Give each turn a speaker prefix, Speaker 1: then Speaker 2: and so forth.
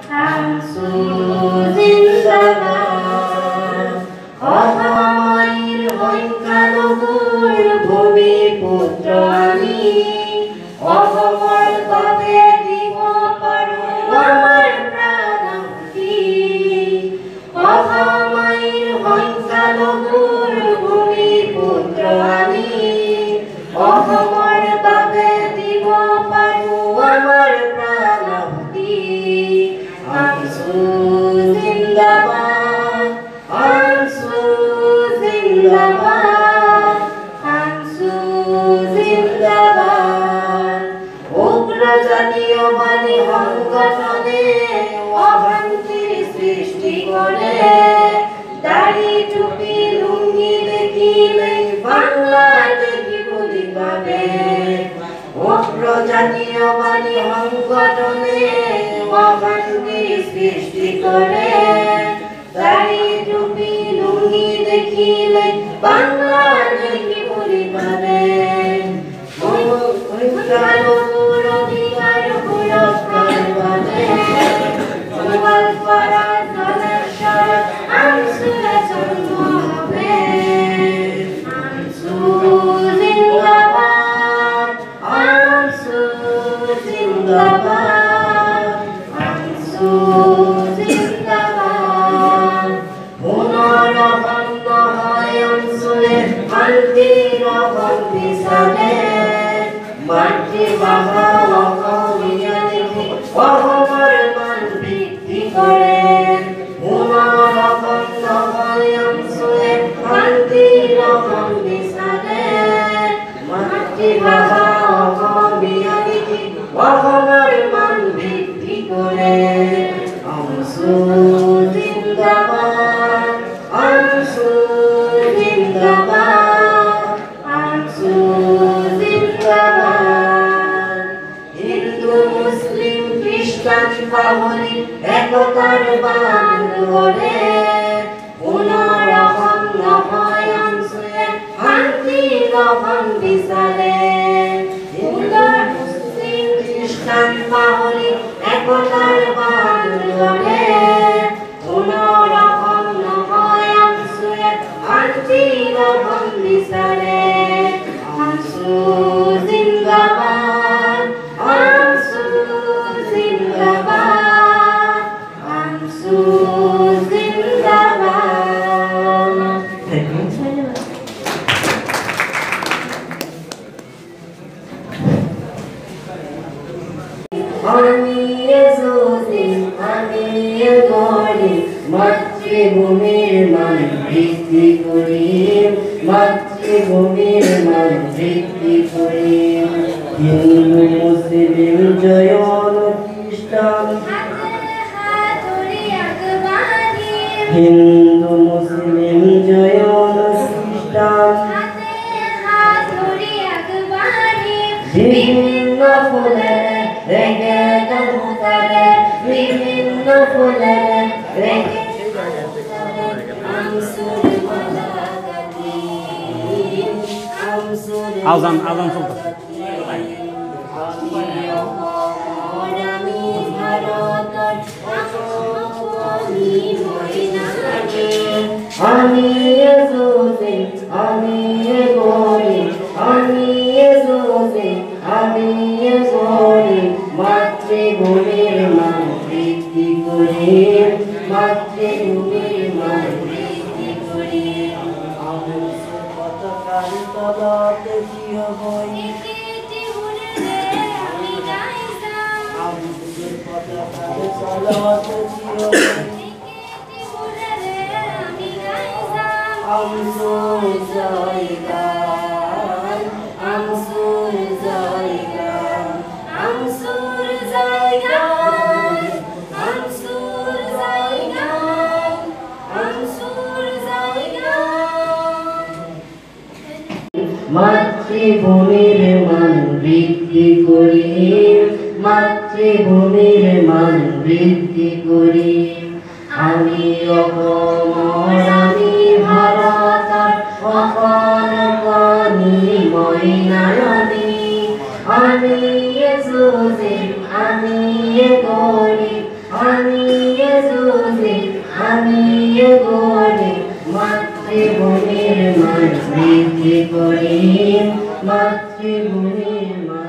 Speaker 1: আমসু জিন্দাবাদ অসময়ের সংখ্যালঘুৰ ভূমিপুত্ৰ আমি অসমৰ বাবে দিব পাৰোঁ আমাৰ প্ৰাণশক্তি অসময়ের সংখ্যালঘুৰ ভূমিপুত্ৰ আমি অসমৰ বাবে দিব পাৰোঁ আমাৰ প্ৰাণশক্তি আমসু জিন্দাবাদ আমসু জিন্দাবাদ আমসু জিন্দাবাদ উগ্র জাতীয়বাদী সংগঠনে অশান্তির সৃষ্টি করে দাড়ি টুপি লুঙ্গি দেখিলে বাংলাদেশী বুলি ভাবে উগ্র জাতীয়বাদী সংগঠনে অশান্তির সৃষ্টি করে দাড়ি টুপি লুঙ্গি দেখিলে বাংলাদেশী বুলি ভাবে সংখ্যালঘুৰ অধিকাৰ সুৰক্ষাৰ বাবে গোৱালপাৰা জলেশ্বৰত আমসুৰে জন্ম হবে আমসু জিন্দাবাদ আমসু জিন্দাবাদ আমসু জিন্দাবাদ পুনৰ অসম নহয় অঞ্চলে শান্তিৰ অসম বিচাৰে মাতৃভাষা অসমীয়া দেখি অসমৰ মান বৃদ্ধি কৰে পুনৰ অসম নহয় অঞ্চলে শান্তিৰ অসম বিচাৰে মাতৃভাষা অসমীয়া দেখি অসমৰ মান বৃদ্ধি কৰে আমসু জিন্দাবাদ আমসু জিন্দাবাদ আমসু জিন্দাবাদ হিন্দু মুসলিম খ্রিস্টান পাহৰি একতাৰ বান্ধ ধৰে পুনৰ অসম নহয় অঞ্চলে শান্তিৰ অসম বিচাৰে হিন্দু মুসলিম খ্রিস্টান পাহৰি একতাৰ বান্ধ ধৰে পুনৰ অসম নহয় অঞ্চলে শান্তিৰ অসম বিচাৰে আমসু জিন্দাবাদ আমসু জিন্দাবাদ আমসু জিন্দাবাদ আমি এজোতি আমি গড়ি মাতৃভূমিৰ মান বৃদ্ধি কৰিম মাতৃভূমিৰ মান বৃদ্ধি কৰিম হিন্দু মুসলিম জৈন খ্রিস্টান হিন্দু মুসলিম জৈন খ্রিস্টান বিভিন্ন ফুলেৰে ৰেগে গামোচাৰে বিভিন্ন ফুলেৰে ৰেগে
Speaker 2: আজান আজান চলতে
Speaker 1: আমি এজোতি আমি গড়ি আমি এজোতি আমি গড়ি মাতৃভূমিৰ মান বৃদ্ধি কৰিম মাতৃভূমিৰ মান বৃদ্ধি কৰিম আমসু পতাকাৰ তলত থিয় হৈ আমসু পতাকাৰ তলত থিয় হৈ আমসু জয়গান আমসু জয়গান আমসু জয়গান আমসু জয়গান আমসু জয়গান মাতৃভূমির মান বৃদ্ধি কৰিম মাতৃভূমির মান বৃদ্ধি কৰিম আমি অসমৰ আমি ভাৰতৰ অকণ অকণি মইনায়নী আমি এজোতি আমি গড়ি আমি আমিও গড়ে মাতৃভূমির মান বৃদ্ধি করি, মাতৃভূমির মান